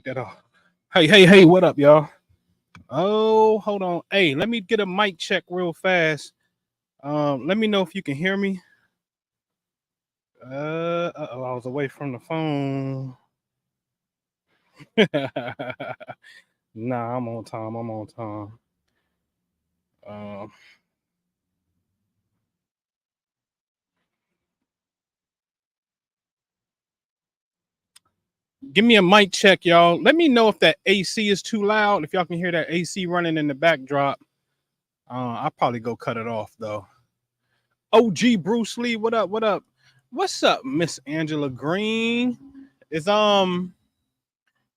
that off. Hey, what up, y'all? Oh, hold on. Hey, let me get a mic check real fast. Let me know if you can hear me. I was away from the phone. Nah, I'm on time. I'm on time. Um, Give me a mic check, y'all. Let me know if that AC is too loud. If y'all can hear that AC running in the backdrop, I'll probably go cut it off though. OG Bruce Lee, what up? What up? What's up, Miss Angela Green? Is Can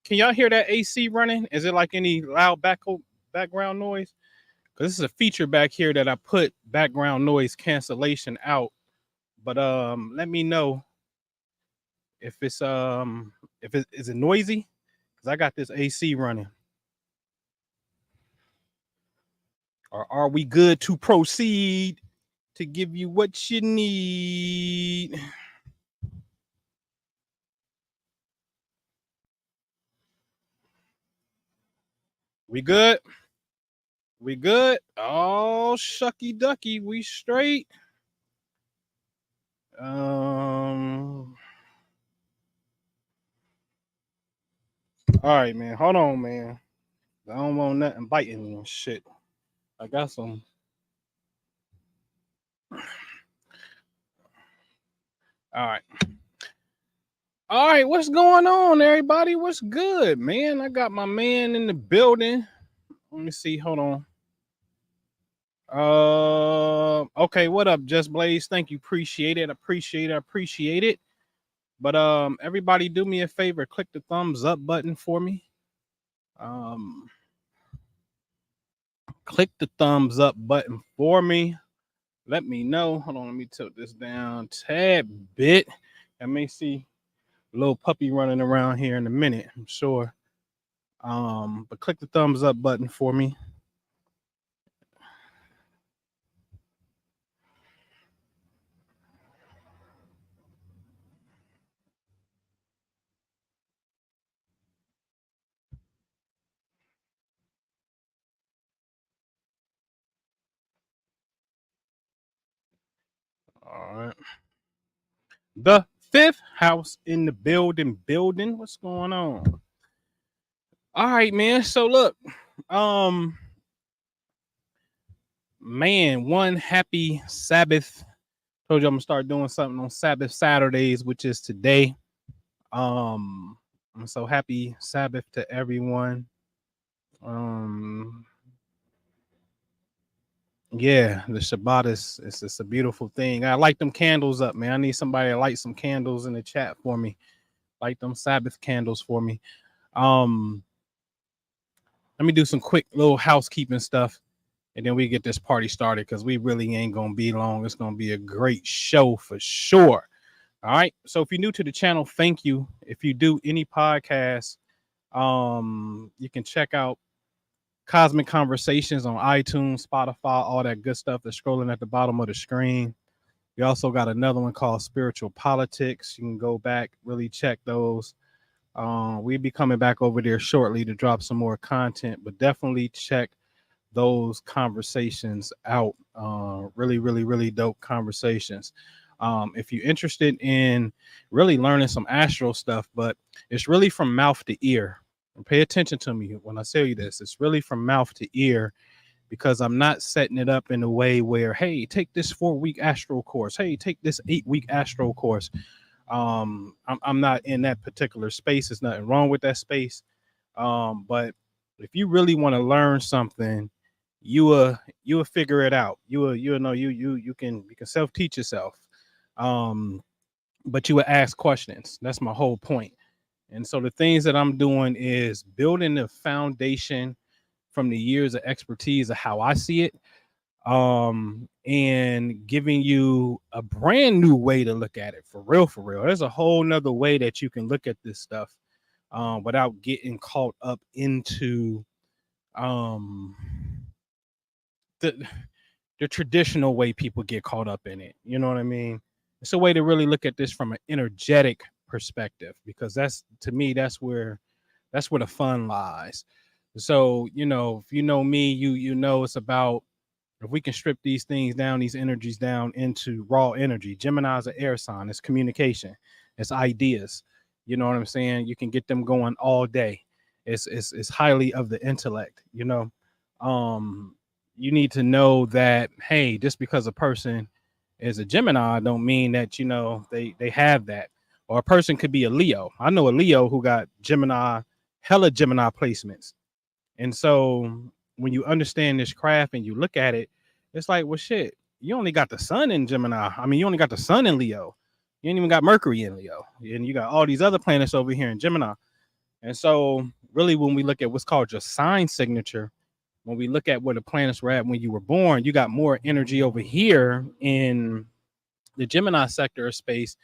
y'all hear that AC running? Is it like any loud background noise? Because this is a feature back here that I put background noise cancellation out. But let me know if it's if it is it noisy, because I got this AC running. Or are we good to proceed to give you what you need? We good? We good? Oh, shucky ducky, we straight. Um. All right, man. Hold on, man. I don't want nothing biting me and shit. I got some. All right. All right. What's going on, everybody? What's good, man? I got my man in the building. Let me see. Hold on. Okay. What up, Just Blaze? Thank you. Appreciate it. Appreciate it. But everybody, do me a favor. Click the thumbs up button for me. Um, Click the thumbs up button for me. Let me know. Hold on, let me tilt this down tad bit. I may see a little puppy running around here in a minute, I'm sure. But click the thumbs up button for me. All right. The fifth house in the building. What's going on? All right, man. So look, um, man, one happy Sabbath. Told you I'm gonna start doing something on Sabbath Saturdays, which is today. Um, I'm so happy Sabbath to everyone. Um, yeah, the Shabbat is it's just a beautiful thing. I light them candles up, man. I need somebody to light some candles in the chat for me. Light them Sabbath candles for me. Um, Let me do some quick little housekeeping stuff, and then we get this party started because we really ain't gonna be long. It's gonna be a great show for sure. All right. So if you're new to the channel, thank you. If you do any podcasts, you can check out Cosmic Conversations on iTunes, Spotify, all that good stuff that's scrolling at the bottom of the screen. We also got another one called Spiritual Politics. You can go back, really check those. We'll be coming back over there shortly to drop some more content, but definitely check those conversations out. Really dope conversations. If you're interested in really learning some astral stuff, but it's really from mouth to ear. And pay attention to me when I tell you this. It's really from mouth to ear because I'm not setting it up in a way where, hey, take this 4-week astral course. Hey, take this 8-week astral course. I'm not in that particular space. There's nothing wrong with that space. But if you really want to learn something, you will figure it out. You know you can self-teach yourself. But you will ask questions. That's my whole point. And so the things that I'm doing is building the foundation from the years of expertise of how I see it, and giving you a brand new way to look at it. For real, there's a whole nother way that you can look at this stuff without getting caught up into um the traditional way people get caught up in it. You know what I mean? It's a way to really look at this from an energetic perspective, because that's, to me, that's where That's where the fun lies. So, if you know me, you know it's about, if we can strip these things down, these energies down into raw energy. Gemini is an air sign. It's communication. It's ideas. You know what I'm saying? You can get them going all day. It's highly of the intellect. Um, you need to know that, hey, just because a person is a Gemini, don't mean that they have that. Or a person could be a Leo. I know a Leo who got Gemini, hella Gemini placements. And so when you understand this craft and you look at it, it's like, well, shit, you only got the sun in Gemini. I mean, you only got the sun in Leo. You ain't even got Mercury in Leo. And you got all these other planets over here in Gemini. And so, really, when we look at what's called your sign signature, when we look at where the planets were at when you were born, you got more energy over here in the Gemini sector of space.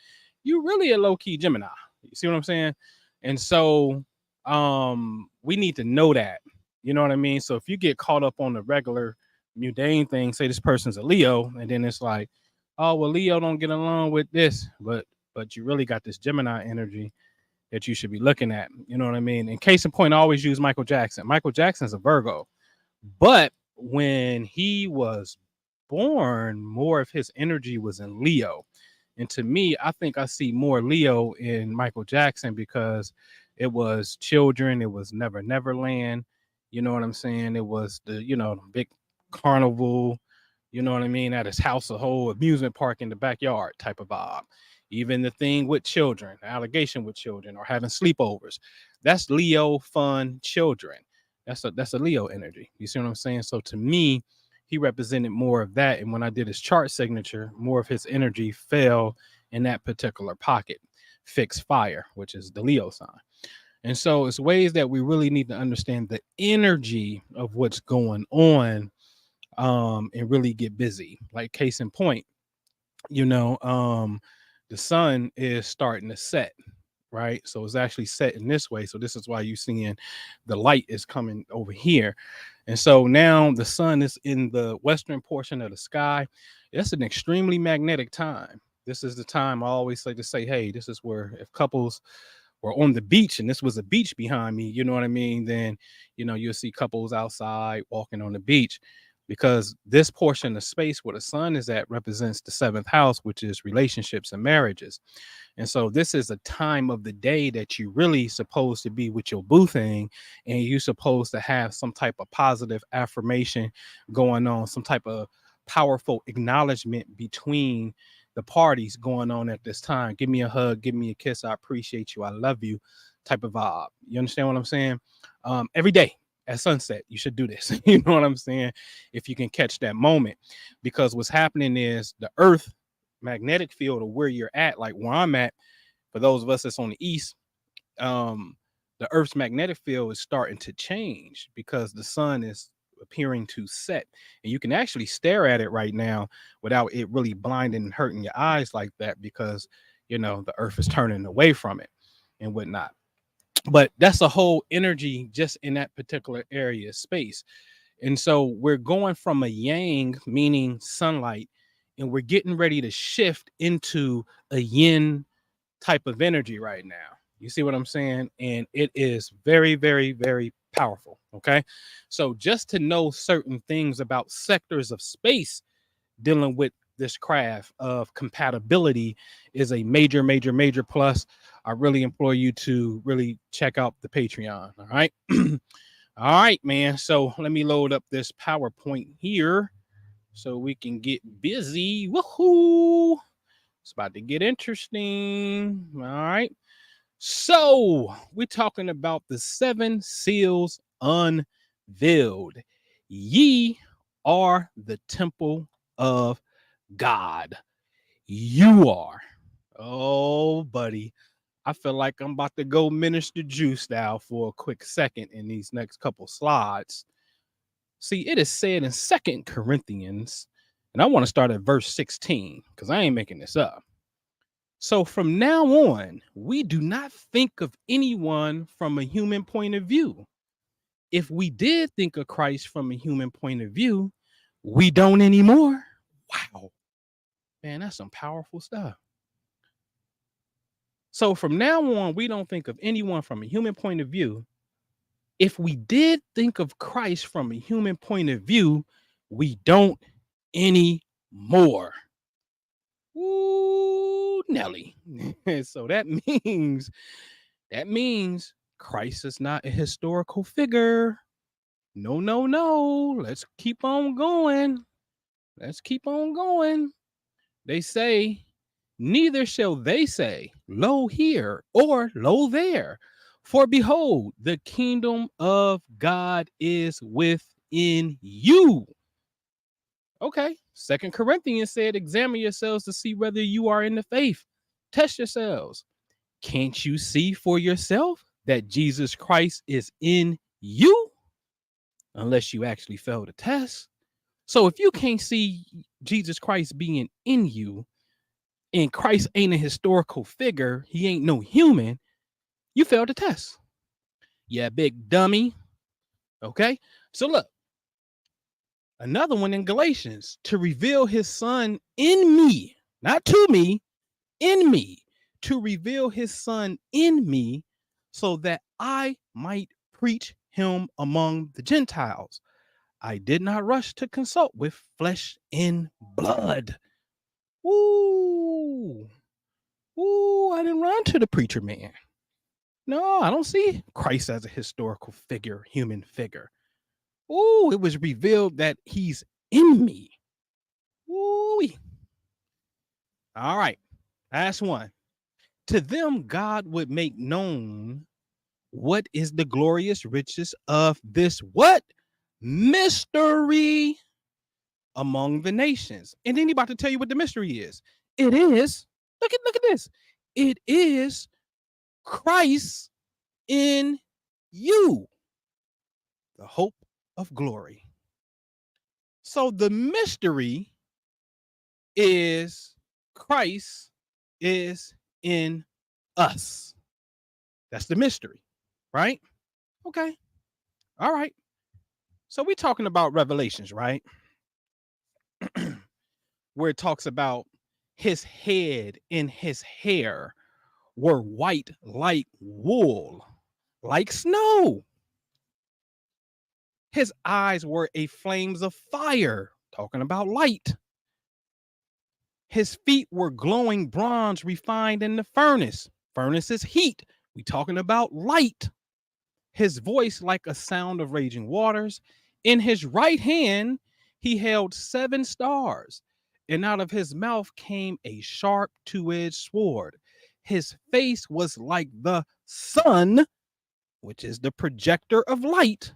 You really a low key Gemini. You see what I'm saying? And so, we need to know that. You know what I mean? So if you get caught up on the regular mundane thing, say this person's a Leo, and then it's like, oh well, Leo don't get along with this, but you really got this Gemini energy that you should be looking at. You know what I mean? In case in point, I always use Michael Jackson. Michael Jackson's a Virgo, but when he was born, more of his energy was in Leo. And to me, I think I see more Leo in Michael Jackson because it was children, it was Never Neverland. You know what I'm saying? It was the big carnival, you know what I mean, at his house, a whole amusement park in the backyard type of vibe. Even the thing with children, the allegation with children, or having sleepovers. That's Leo fun children. That's a Leo energy. You see what I'm saying? So to me, he represented more of that. And when I did his chart signature, more of his energy fell in that particular pocket. Fixed fire, which is the Leo sign. And so it's ways that we really need to understand the energy of what's going on, and really get busy. Like case in point, you know, um, the sun is starting to set, right? So it's actually set in this way. So this is why you're seeing the light is coming over here. And so now the sun is in the western portion of the sky. It's an extremely magnetic time. This is the time I always like to say, hey, this is where if couples were on the beach and this was a beach behind me, you know what I mean? Then, you'll see couples outside walking on the beach because this portion of space where the sun is at represents the seventh house, which is relationships and marriages. And so this is a time of the day that you really supposed to be with your boo thing, and you supposed to have some type of positive affirmation going on, some type of powerful acknowledgement between the parties going on at this time. Give me a hug, give me a kiss. I appreciate you. I love you type of vibe. You understand what I'm saying? Every day at sunset, you should do this. You know what I'm saying? If you can catch that moment, because what's happening is the earth magnetic field of where you're at, like where I'm at, for those of us that's on the east, um, the Earth's magnetic field is starting to change because the sun is appearing to set. And you can actually stare at it right now without it really blinding and hurting your eyes like that because, the Earth is turning away from it and whatnot. But that's a whole energy just in that particular area of space. And so we're going from a yang, meaning sunlight, and we're getting ready to shift into a yin type of energy right now. You see what I'm saying? And it is very, very, very powerful. Okay. So just to know certain things about sectors of space dealing with this craft of compatibility is a major, major, major plus. I really implore you to really check out the Patreon. All right. All right, man. So let me load up this PowerPoint here so we can get busy. Woohoo! It's about to get interesting. All right. So we're talking about the seven seals unveiled. Ye are the temple of God. You are. Oh, buddy. I feel like I'm about to go Minister Jew style for a quick second in these next couple slides. See, it is said in Second Corinthians, and I want to start at verse 16 because I ain't making this up. So from now on, we do not think of anyone from a human point of view. If we did think of Christ from a human point of view, we don't anymore. Wow. Man, that's some powerful stuff. So from now on, we don't think of anyone from a human point of view. If we did think of Christ from a human point of view, we don't anymore. Ooh, Nelly. So that means Christ is not a historical figure. No, no, no. Let's keep on going. Let's keep on going. They say, neither shall they say, lo here or lo there. For behold, the kingdom of God is within you. Okay. Second Corinthians said, examine yourselves to see whether you are in the faith. Test yourselves. Can't you see for yourself that Jesus Christ is in you? Unless you actually fail the test. So if you can't see Jesus Christ being in you, and Christ ain't a historical figure, he ain't no human, you failed the test. Yeah, big dummy. Okay. So look, another one in Galatians, to reveal his son in me, not to me, in me, to reveal his son in me so that I might preach him among the Gentiles. I did not rush to consult with flesh and blood. Ooh, I didn't run to the preacher man. No, I don't see Christ as a historical figure, human figure. Ooh, it was revealed that he's in me. Ooh. All right, last one. To them, God would make known what is the glorious riches of this what? Mystery among the nations. And then he about to tell you what the mystery is. It is, look at this. It is Christ in you, the hope of glory. So the mystery is Christ is in us. That's the mystery, right? Okay. All right. So we're talking about Revelations, right? Where it talks about his head and his hair were white like wool, like snow. His eyes were a flames of fire, talking about light. His feet were glowing bronze refined in the furnace. Furnace is heat. We talking about light. His voice like a sound of raging waters. In his right hand, he held 7 stars, and out of his mouth came a sharp two-edged sword. His face was like the sun, which is the projector of light,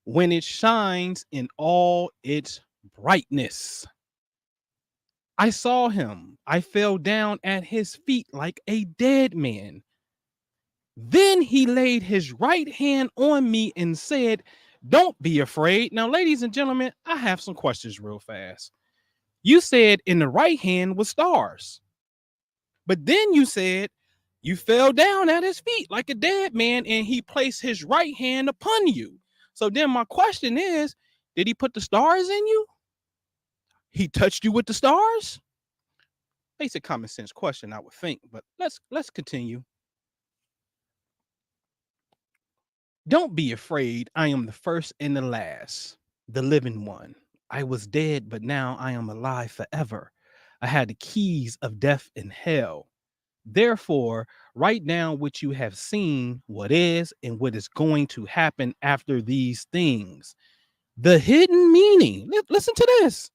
when it shines in all its brightness. I saw him. I fell down at his feet like a dead man. Then he laid his right hand on me and said, don't be afraid. Now, ladies and gentlemen, I have some questions real fast. You said in the right hand was stars, but then you said you fell down at his feet like a dead man and he placed his right hand upon you. So then my question is, did he put the stars in you? He touched you with the stars? Basic common sense question, I would think, but let's continue. Don't be afraid. I am the first and the last, the living one. I was dead, but now I am alive forever. I had the keys of death and hell. Therefore, write down what you have seen, what is, and what is going to happen after these things. The hidden meaning. Listen to this.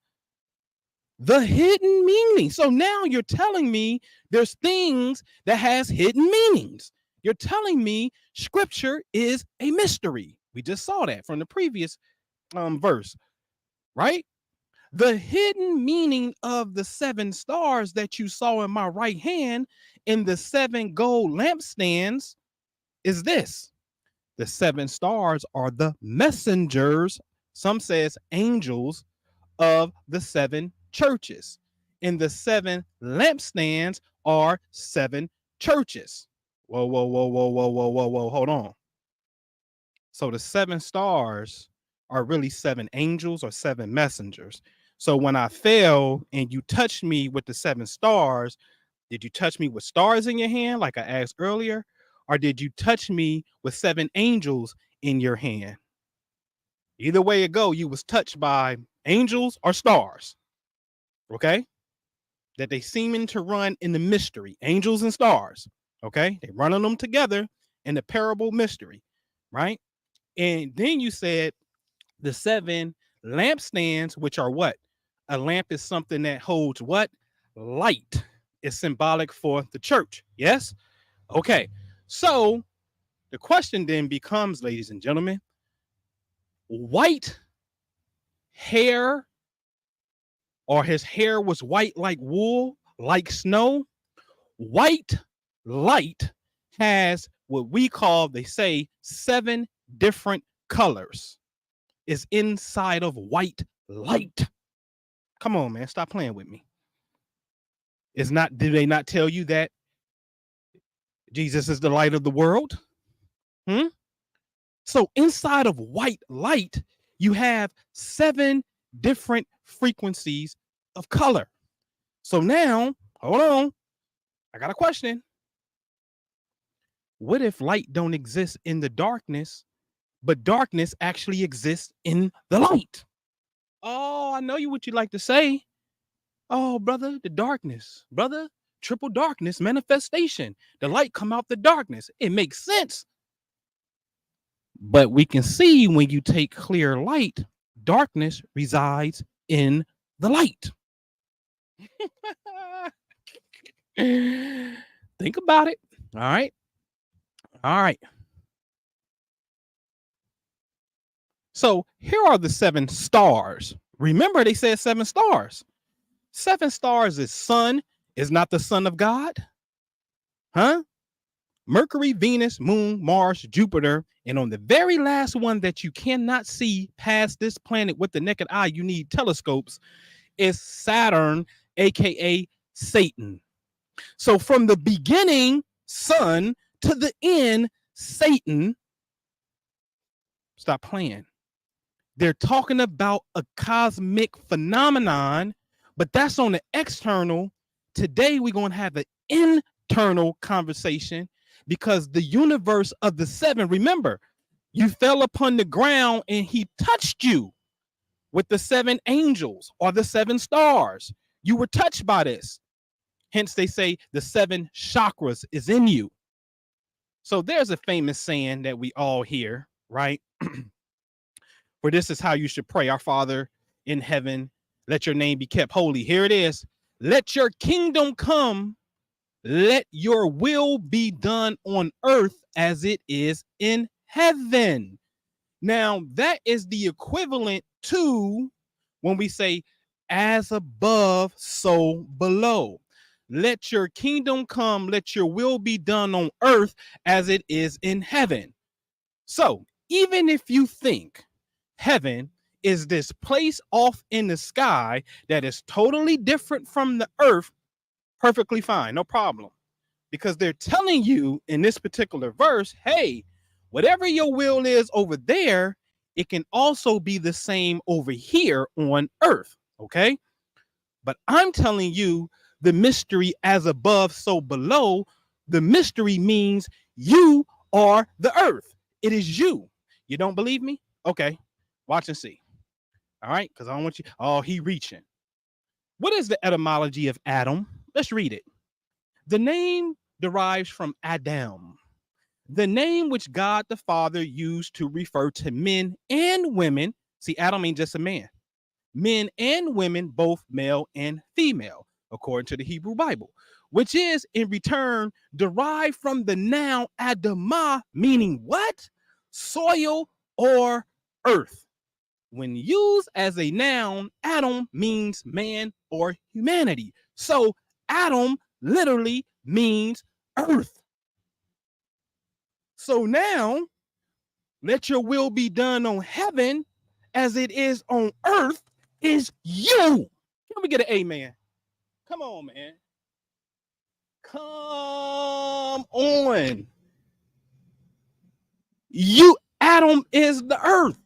The hidden meaning. So now you're telling me there's things that has hidden meanings. You're telling me scripture is a mystery. We just saw that from the previous verse, right? The hidden meaning of the 7 stars that you saw in my right hand in the 7 gold lampstands is this. The 7 stars are the messengers, some says angels, of the 7 churches. And the 7 lampstands are 7 churches. Whoa, whoa, whoa, whoa, whoa, whoa, whoa, whoa, hold on. So the 7 stars are really 7 angels or 7 messengers. So when I fell and you touched me with the 7 stars, did you touch me with stars in your hand, like I asked earlier? Or did you touch me with 7 angels in your hand. Either way it go, you was touched by angels or stars. Okay? That they seeming to run in the mystery, angels and stars. Okay? They running them together in the parable mystery, right? And then you said the 7 lampstands, which are what? A lamp is something that holds what? Light. Is symbolic for the church. Yes? Okay. So the question then becomes, ladies and gentlemen, white hair, or his hair was white like wool, like snow. White light has what we call, they say, 7 different colors is inside of white light. Come on, man. Stop playing with me. It's not, do they not tell you that Jesus is the light of the world? So inside of white light, you have 7 different frequencies of color. So now, hold on. I got a question. What if light don't exist in the darkness, but darkness actually exists in the light? Oh, I know you what you like to say. Oh, brother, the darkness. Brother, triple darkness manifestation. The light come out the darkness. It makes sense. But we can see when you take clear light, darkness resides in the light. Think about it. All right. All right. So here are the 7 stars. Remember, they said 7 stars. 7 stars is sun, is not the son of God. Huh? Mercury, Venus, Moon, Mars, Jupiter, and on the very last one that you cannot see past this planet with the naked eye, you need telescopes, is Saturn, aka Satan. So from the beginning, sun, to the end, Satan. Stop playing. They're talking about a cosmic phenomenon, but that's on the external. Today, we're going to have an internal conversation, because the universe of the 7, remember, you fell upon the ground and he touched you with the 7 angels or the 7 stars. You were touched by this. Hence, they say the 7 chakras is in you. So there's a famous saying that we all hear, right? For this is how you should pray. Our Father in heaven, let your name be kept holy. Here it is. Let your kingdom come. Let your will be done on earth as it is in heaven. Now, that is the equivalent to when we say, as above, so below. Let your kingdom come. Let your will be done on earth as it is in heaven. So even if you think heaven is this place off in the sky that is totally different from the earth, perfectly fine, no problem. Because they're telling you in this particular verse, hey, whatever your will is over there, it can also be the same over here on earth, okay? But I'm telling you the mystery, as above, so below. The mystery means you are the earth. It is you. You don't believe me? Okay, watch and see. All right, because I don't want you, oh, he reaching. What is the etymology of Adam? Let's read it. The name derives from Adam, the name which God the Father used to refer to men and women. See, Adam ain't just a man. Men and women, both male and female, according to the Hebrew Bible, which is in return derived from the noun Adamah, meaning what? Soil or earth. When used as a noun, Adam means man or humanity. So Adam literally means earth. So now, let your will be done on heaven as it is on earth is you. Can we get an amen? Come on, man. Come on. You, Adam is the earth.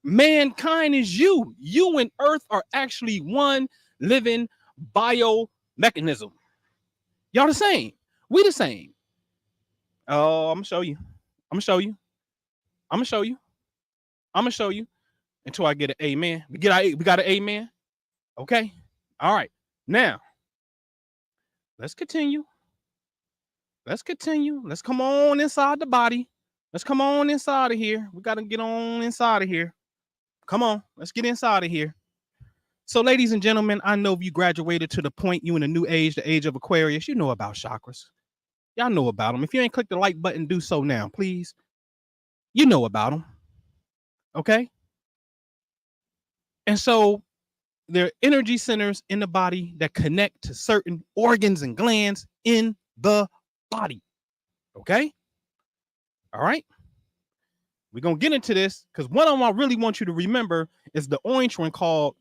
Mankind is you. You and earth are actually one living biomechanism. Y'all the same. We the same. Oh, I'm gonna show you. I'm gonna show you. I'm gonna show you. I'm gonna show you until I get an amen. We got an amen. Okay. All right. Now, let's continue. Let's continue. Let's come on inside the body. Let's come on inside of here. We got to get on inside of here. Come on. Let's get inside of here. So, ladies and gentlemen, I know if you graduated to the point you in a new age, the age of Aquarius, you know about chakras. Y'all know about them. If you ain't clicked the like button, do so now, please. You know about them. Okay. And so they're energy centers in the body that connect to certain organs and glands in the body. Okay. All right. We're going to get into this because one of them I really want you to remember is the orange one called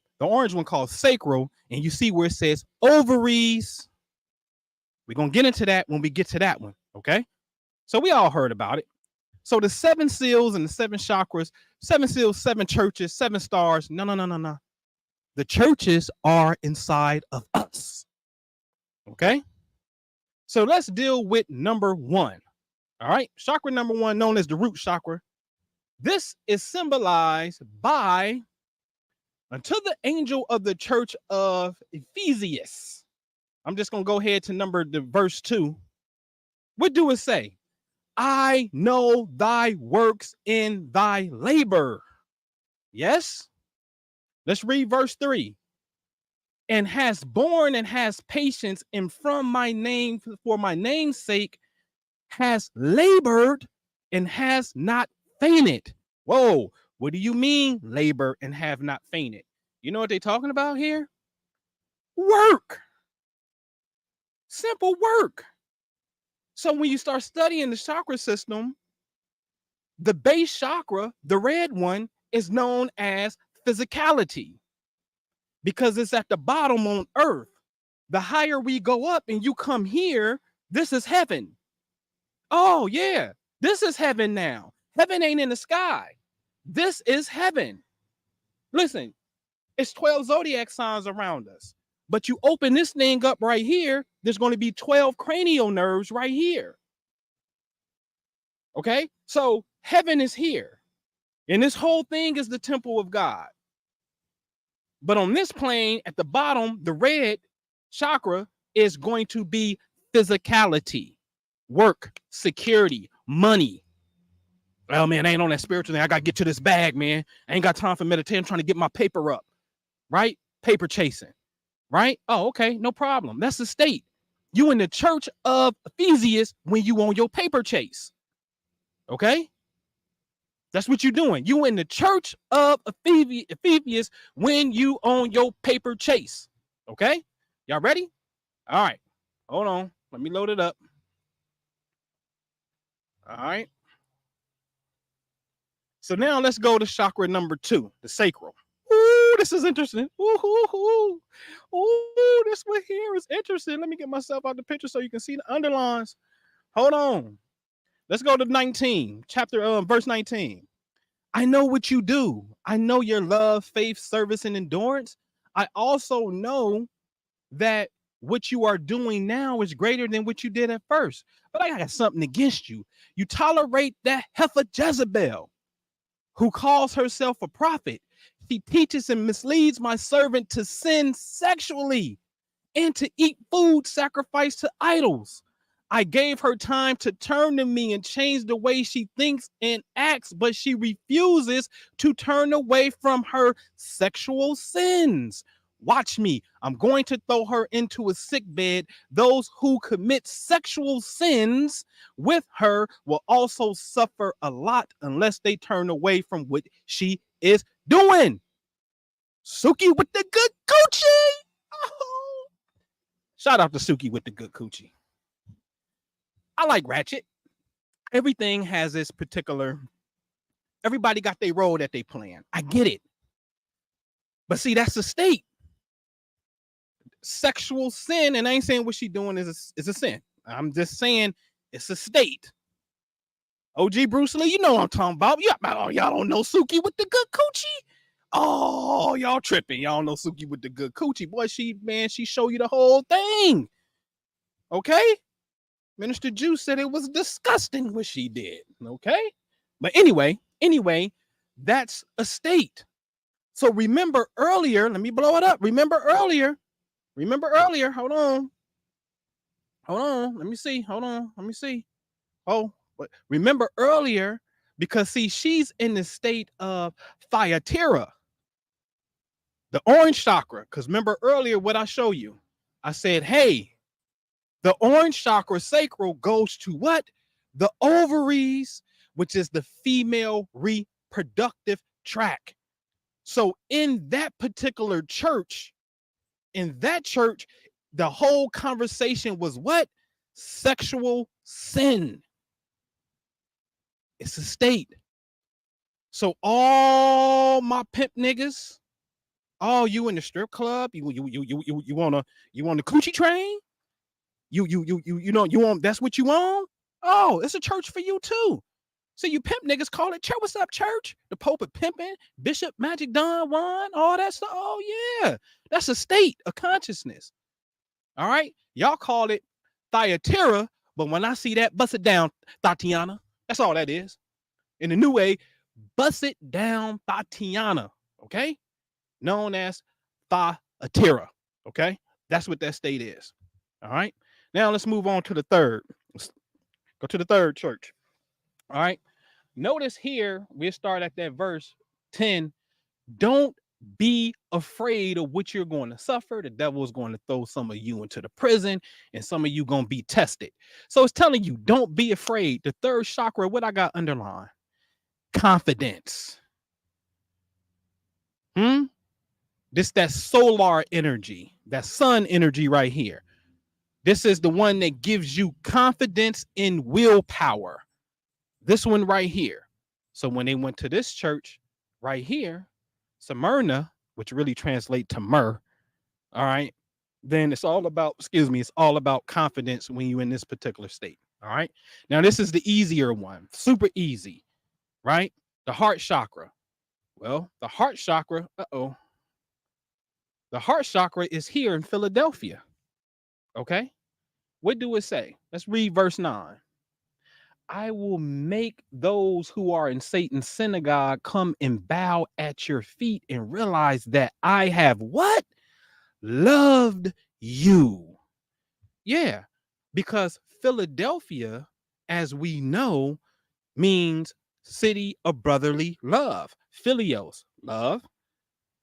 sacral. And you see where it says ovaries. We're going to get into that when we get to that one. Okay. So we all heard about it. So the 7 seals and the 7 chakras, 7 seals, 7 churches, 7 stars. No. The churches are inside of us. Okay. So let's deal with number 1. All right. Chakra number 1, known as the root chakra. This is symbolized by unto the angel of the church of Ephesus. I'm just going to go ahead to verse 2. What do it say? I know thy works in thy labor. Yes. Let's read verse 3. And has borne and has patience, and from my name, for my name's sake, has labored and has not fainted. Whoa, what do you mean labor and have not fainted? You know what they're talking about here? Work. Simple work. So when you start studying the chakra system, the base chakra, the red one, is known as physicality because it's at the bottom on earth. The higher we go up and you come here, this is heaven. Oh, yeah, this is heaven now. Heaven ain't in the sky. This is heaven. Listen, it's 12 zodiac signs around us. But you open this thing up right here, there's going to be 12 cranial nerves right here. Okay? So heaven is here. And this whole thing is the temple of God. But on this plane, at the bottom, the red chakra is going to be physicality, work, security, money. Well, man, I ain't on that spiritual thing. I got to get to this bag, man. I ain't got time for meditation. I'm trying to get my paper up, right? Paper chasing, right? Oh, okay, no problem. That's the state. You in the church of Ephesus when you on your paper chase, okay? That's what you're doing. You in the church of Ephesus when you on your paper chase, okay? Y'all ready? All right, hold on. Let me load it up. All right. So now let's go to chakra number 2, the sacral. Ooh, this is interesting. Ooh, this one here is interesting. Let me get myself out the picture so you can see the underlines. Hold on. Let's go to 19, verse 19. I know what you do. I know your love, faith, service, and endurance. I also know that what you are doing now is greater than what you did at first. But I got something against you. You tolerate that heifer Jezebel, who calls herself a prophet. She teaches and misleads my servant to sin sexually and to eat food sacrificed to idols. I gave her time to turn to me and change the way she thinks and acts, but she refuses to turn away from her sexual sins. Watch me. I'm going to throw her into a sick bed. Those who commit sexual sins with her will also suffer a lot unless they turn away from what she is doing. Suki with the good coochie. Oh. Shout out to Suki with the good coochie. I like Ratchet. Everything has this particular, everybody got their role that they playing. I get it. But see, that's the state. Sexual sin, and I ain't saying what she doing is a sin. I'm just saying it's a state. OG Bruce Lee, you know what I'm talking about. Y'all don't know Suki with the good coochie? Oh, y'all tripping. Y'all know Suki with the good coochie. Boy, she show you the whole thing. Okay? Minister Juice said it was disgusting what she did. Okay? But anyway, Anyway, that's a state. So remember earlier, let me blow it up. Remember earlier. Hold on. Let me see. Oh, but remember earlier, because see, she's in the state of Thyatira, the orange chakra. Because remember earlier what I show you, I said, hey, the orange chakra sacral goes to what? The ovaries, which is the female reproductive tract. So in that particular church, the whole conversation was what? Sexual sin. It's a state. So all my pimp niggas, all you in the strip club, you want the coochie train? You want, that's what you want? Oh, it's a church for you too. So you pimp niggas call it church. What's up, church? The Pope is pimping, Bishop Magic Don Juan, all that stuff. Oh yeah, that's a state of consciousness. All right, y'all call it Thyatira, but when I see that, bust it down, Tatiana. That's all that is. In the new way, bust it down, Tatiana. Okay, known as Thyatira. Okay, that's what that state is. All right. Now let's move on to the third. Let's go to the third church. All right. Notice here, we start at that verse 10. Don't be afraid of what you're going to suffer. The devil is going to throw some of you into the prison, and some of you going to be tested. So it's telling you, don't be afraid. The third chakra, what I got underlined? Confidence. This that solar energy, that sun energy right here. This is the one that gives you confidence in willpower. This one right here. So when they went to this church right here, Smyrna, which really translates to myrrh, all right, then it's all about, it's all about confidence when you're in this particular state. All right. Now, this is the easier one, super easy, right? The heart chakra. Well, the heart chakra, the heart chakra is here in Philadelphia. Okay. What do it say? Let's read verse 9. I will make those who are in Satan's synagogue come and bow at your feet and realize that I have what? Loved you. Yeah, because Philadelphia, as we know, means city of brotherly love. Philios, love,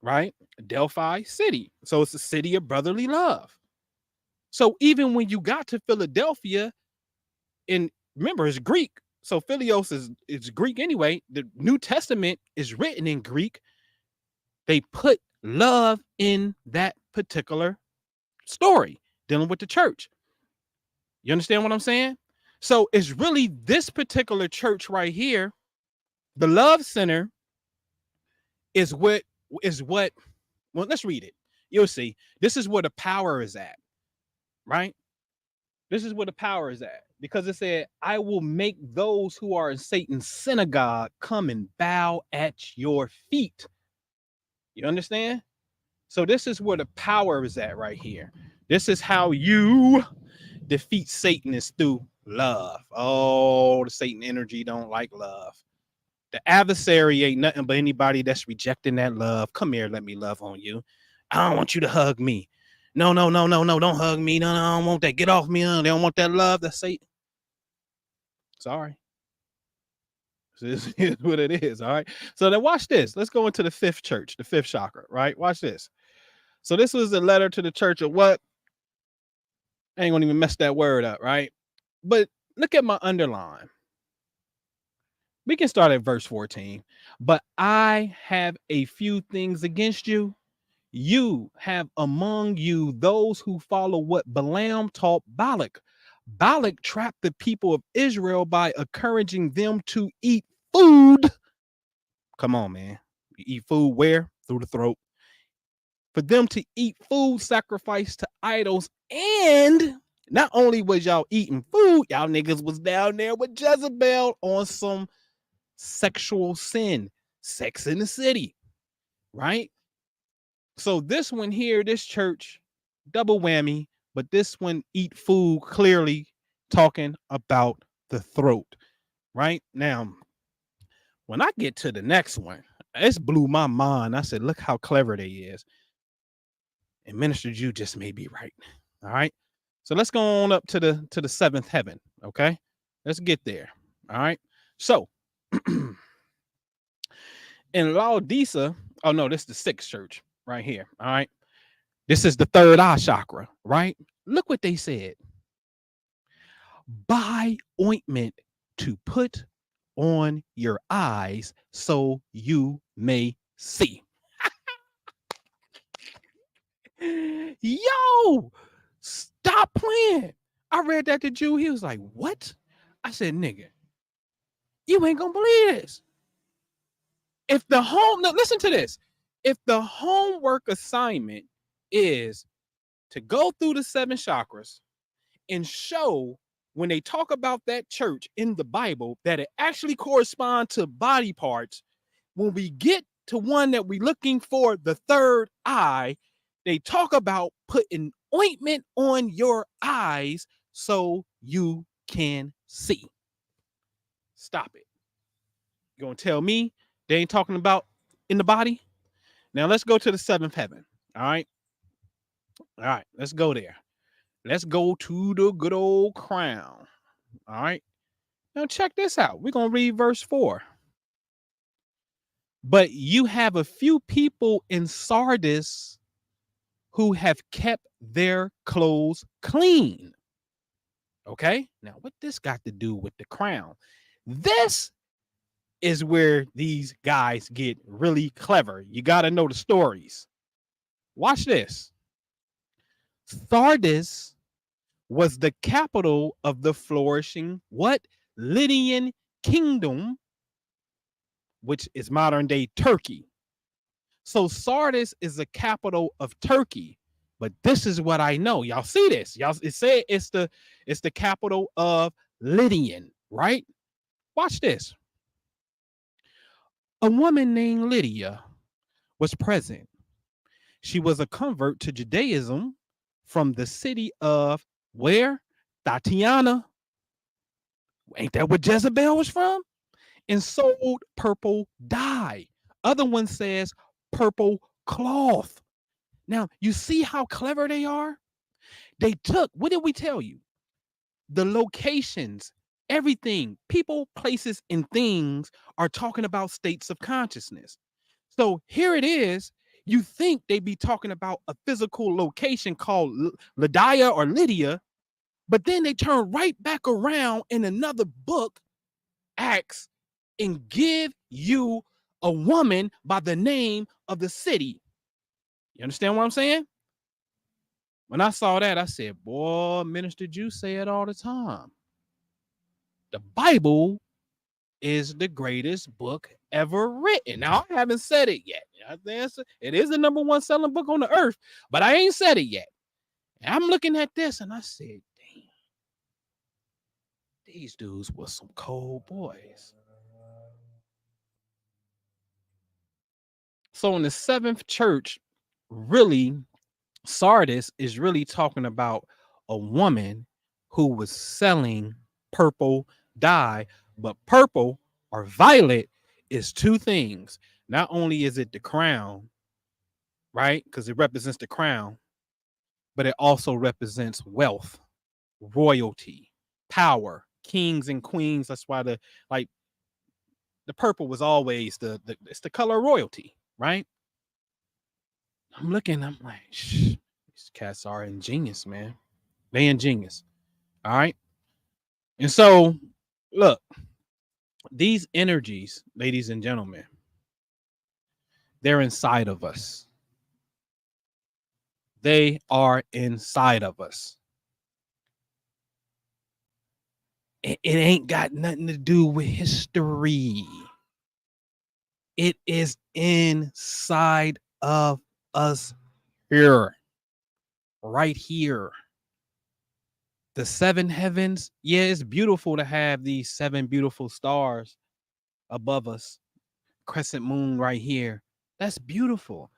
right? Delphi, city. So it's a city of brotherly love. So even when you got to Philadelphia, and remember, it's Greek. So Philios is Greek anyway. The New Testament is written in Greek. They put love in that particular story dealing with the church. You understand what I'm saying? So it's really this particular church right here. The love center is what, well, let's read it. You'll see. This is where the power is at, right? This is where the power is at, because it said, I will make those who are in Satan's synagogue come and bow at your feet. You understand? So this is where the power is at right here. This is how you defeat Satan, is through love. Oh, the Satan energy don't like love. The adversary ain't nothing but anybody that's rejecting that love. Come here, let me love on you. I don't want you to hug me. No, don't hug me. No, I don't want that. Get off me. They don't want that love. That's Satan. Sorry. This is what it is. All right. So then watch this. Let's go into the fifth church, the fifth chakra, right? Watch this. So this was a letter to the church of what? I ain't gonna even mess that word up, right? But look at my underline. We can start at verse 14. But I have a few things against you. You have among you those who follow what Balaam taught Balak. Balak trapped the people of Israel by encouraging them to eat food. Come on, man. You eat food where? Through the throat. For them to eat food sacrificed to idols. And not only was y'all eating food, y'all niggas was down there with Jezebel on some sexual sin, Sex in the City, right? So this one here, this church, double whammy, but this one, eat food, clearly talking about the throat, right? Now, When I get to the next one, it's blew my mind. I said, look how clever they is. And Minister Jew just may be right. All right. So let's go on up to the seventh heaven. Okay. Let's get there. All right. So in Laodicea, oh no, this is the sixth church right here. All right. This is the third eye chakra, right? Look what they said. Buy ointment to put on your eyes so you may see. Yo, stop playing. I read that to Jew. He was like, what? I said, nigga, you ain't gonna believe this. If the listen to this. If the homework assignment is to go through the seven chakras and show when they talk about that church in the Bible that it actually corresponds to body parts, when we get to one that we're looking for, the third eye, they talk about putting ointment on your eyes so you can see. Stop it. You gonna tell me they ain't talking about in the body? Now let's go to the seventh heaven. All right. All right. Let's go there. Let's go to the good old crown. All right. Now check this out. We're gonna read verse 4. But you have a few people in Sardis who have kept their clothes clean. Okay. Now, what this got to do with the crown? This is where these guys get really clever. You got to know the stories. Watch this. Sardis was the capital of the flourishing what? Lydian kingdom, which is modern day Turkey. So Sardis is the capital of Turkey. But this is what I know. Y'all see this? Y'all it said it's the capital of Lydian, right? Watch this. A woman named Lydia was present. She was a convert to Judaism from the city of where? Tatiana. Ain't that where Jezebel was from? And sold purple dye. Other one says purple cloth. Now, you see how clever they are? They took, what did we tell you? The locations, everything, people, places, and things are talking about states of consciousness. So here it is. You think they'd be talking about a physical location called Lydia or Lydia, but then they turn right back around in another book, Acts, and give you a woman by the name of the city. You understand what I'm saying? When I saw that, I said, boy, Minister Jew say it all the time. The Bible is the greatest book ever written. Now, I haven't said it yet. It is the number one selling book on the earth, but I ain't said it yet. And I'm looking at this and I said, damn, these dudes were some cold boys. So in the seventh church, really, Sardis is really talking about a woman who was selling purple dye, but purple or violet is two things. Not only is it the crown, right? Because it represents the crown, but it also represents wealth, royalty, power, kings and queens. That's why the purple was always it's the color of royalty, right? I'm looking, I'm like, shh, these cats are ingenious, man. They ingenious. All right. And so, look, these energies, ladies and gentlemen, they're inside of us. They are inside of us. It ain't got nothing to do with history. It is inside of us here, right here. The seven heavens, yeah, it's beautiful to have these seven beautiful stars above us. Crescent moon right here. That's beautiful.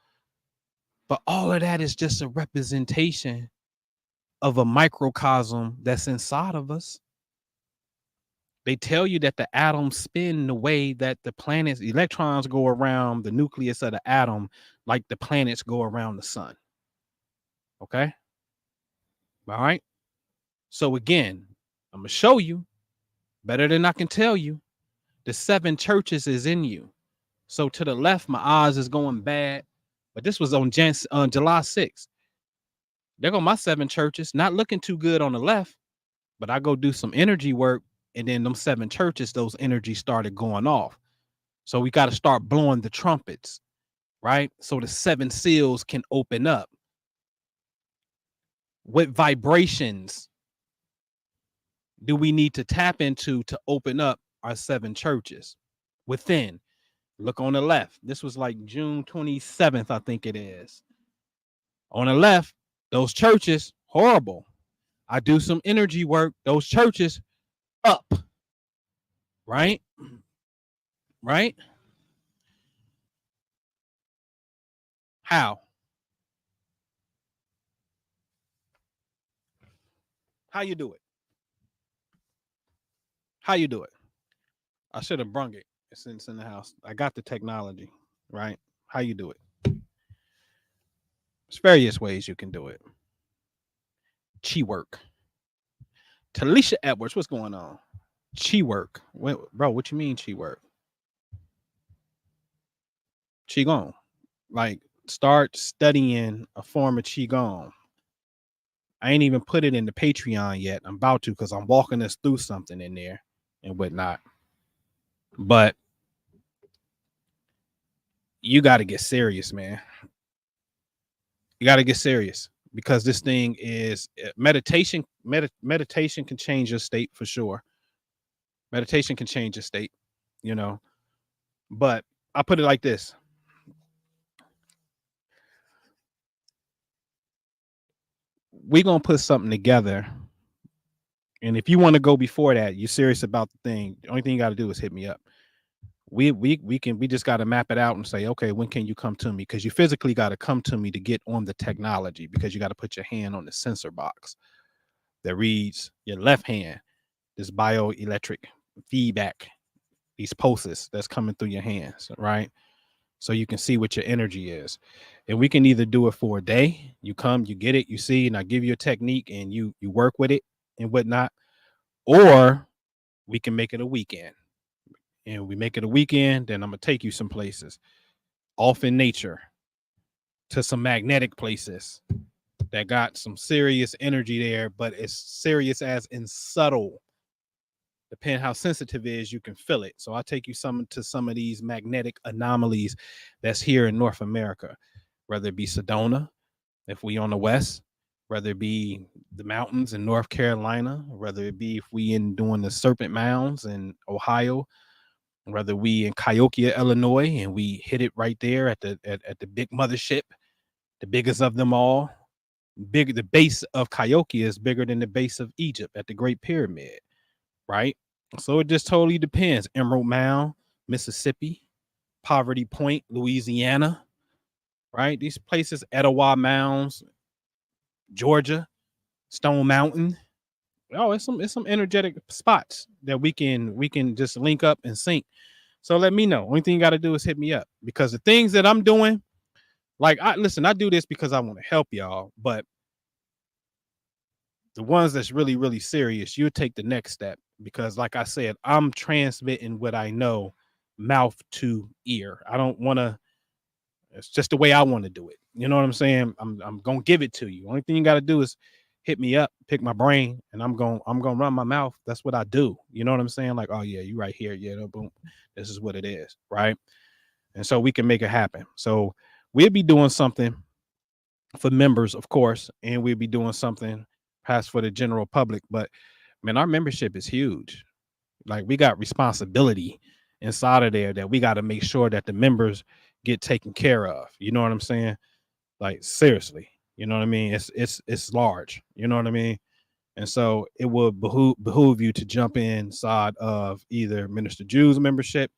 But all of that is just a representation of a microcosm that's inside of us. They tell you that the atoms spin the way that the planets, electrons go around the nucleus of the atom, like the planets go around the sun. Okay. All right. So again, I'm going to show you better than I can tell you. The 7 churches is in you. So to the left, my eyes is going bad. But this was on July 6th. There go my 7 churches, not looking too good on the left. But I go do some energy work. And then them 7 churches, those energies started going off. So we got to start blowing the trumpets, right? So the 7 seals can open up. What vibrations do we need to tap into to open up our 7 churches within? Look on the left. This was like June 27th, I think it is. On the left, those churches, horrible. I do some energy work. Those churches, up. Right? Right? How? How you do it? How you do it? I should have brung it since in the house. I got the technology, right? How you do it? There's various ways you can do it. Chi work. Talisha Edwards, what's going on? Chi work. Bro, what you mean chi work? Qigong. Like, start studying a form of Qigong. I ain't even put it in the Patreon yet. I'm about to, because I'm walking us through something in there and whatnot. But you got to get serious, man. You got to get serious, because this thing is meditation. Meditation can change your state for sure. Meditation can change your state, you know. But I put it like this. We're going to put something together. And if you want to go before that, you're serious about the thing, the only thing you got to do is hit me up. We just got to map it out and say, okay, when can you come to me? Because you physically got to come to me to get on the technology, because you got to put your hand on the sensor box that reads your left hand, this bioelectric feedback, these pulses that's coming through your hands, right? So you can see what your energy is. And we can either do it for a day. You come, you get it, you see, and I give you a technique and you work with it and whatnot. Or we can make it a weekend. And we make it a weekend, then I'm going to take you some places off in nature to some magnetic places that got some serious energy there, but it's serious as in subtle. Depending how sensitive it is, you can feel it. So I'll take you to some of these magnetic anomalies that's here in North America, whether it be Sedona, if we on the west, whether it be the mountains in North Carolina, whether it be if we in doing the Serpent Mounds in Ohio, whether we in Cahokia, Illinois, and we hit it right there at the big mothership, the biggest of them all. The base of Cahokia is bigger than the base of Egypt at the Great Pyramid, right? So it just totally depends. Emerald Mound, Mississippi, Poverty Point, Louisiana, right? These places, Etowah Mounds, Georgia, Stone Mountain. Oh, it's some energetic spots that we can just link up and sync. So let me know. Only thing you got to do is hit me up, because the things that I'm doing, like, I do this because I want to help y'all, but the ones that's really, really serious, you take the next step, because like I said, I'm transmitting what I know mouth to ear. I don't want to, it's just the way I want to do it. You know what I'm saying? I'm going to give it to you. Only thing you got to do is hit me up, pick my brain, and I'm going to run my mouth. That's what I do. You know what I'm saying? Like, oh yeah, you right here. Yeah, no, boom. This is what it is. Right. And so we can make it happen. So we'll be doing something for members, of course, and we'll be doing something perhaps for the general public. But man, our membership is huge. Like, we got responsibility inside of there that we got to make sure that the members get taken care of. You know what I'm saying? Like, seriously, you know what I mean? It's large. You know what I mean? And so it will behoove you to jump inside of either Minister Jew's membership,